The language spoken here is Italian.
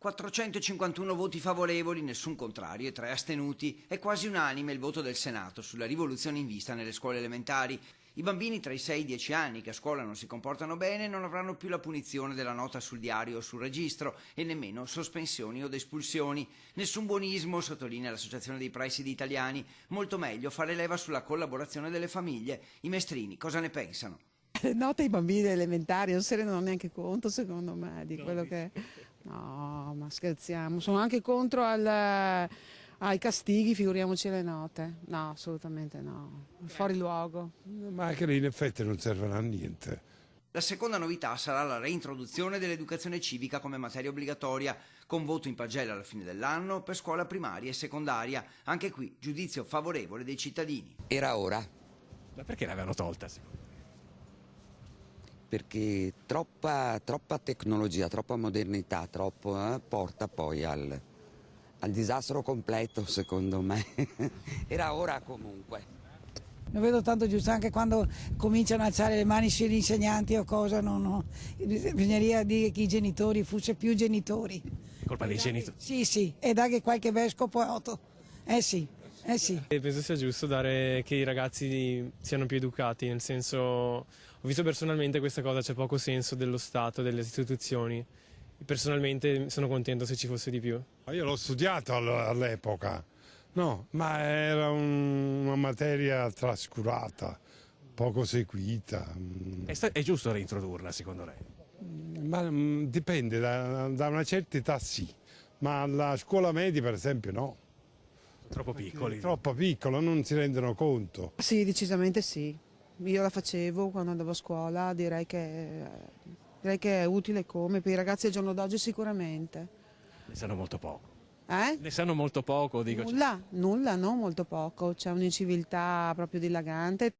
451 voti favorevoli, nessun contrario e 3 astenuti. È quasi unanime il voto del Senato sulla rivoluzione in vista nelle scuole elementari. I bambini tra i 6 e i 10 anni che a scuola non si comportano bene non avranno più la punizione della nota sul diario o sul registro e nemmeno sospensioni o espulsioni. Nessun buonismo, sottolinea l'Associazione dei Presidi Italiani. Molto meglio fare leva sulla collaborazione delle famiglie. I mestrini cosa ne pensano? Le note ai bambini elementari non se ne rendono neanche conto, secondo me, di quello che... No, ma scherziamo, sono anche contro ai castighi, figuriamoci le note. No, assolutamente no, fuori luogo. Ma anche lì in effetti non servono a niente. La seconda novità sarà la reintroduzione dell'educazione civica come materia obbligatoria, con voto in pagella alla fine dell'anno per scuola primaria e secondaria. Anche qui giudizio favorevole dei cittadini. Era ora. Ma perché l'avevano tolta? Perché troppa tecnologia, troppa modernità, porta poi al disastro completo, secondo me. Era ora comunque. Lo vedo tanto giusto, anche quando cominciano a alzare le mani sugli insegnanti o cosa, no. Bisogneria dire che i genitori, fosse più genitori. È colpa dei genitori? Sì, e da che qualche vescovo è otto. Sì. E penso sia giusto che i ragazzi siano più educati, nel senso, ho visto personalmente questa cosa, c'è poco senso dello Stato, delle istituzioni. Personalmente sono contento se ci fosse di più. Io l'ho studiato all'epoca, no, ma era una materia trascurata, poco seguita. È giusto reintrodurla, secondo lei? Ma dipende, da una certa età sì, ma alla scuola media per esempio no. Troppo piccoli? Troppo piccolo, non si rendono conto. Sì, decisamente sì. Io la facevo quando andavo a scuola, direi che è utile come, per i ragazzi al giorno d'oggi sicuramente. Ne sanno molto poco. Ne sanno molto poco, dico. Nulla, non molto poco, c'è un'inciviltà proprio dilagante.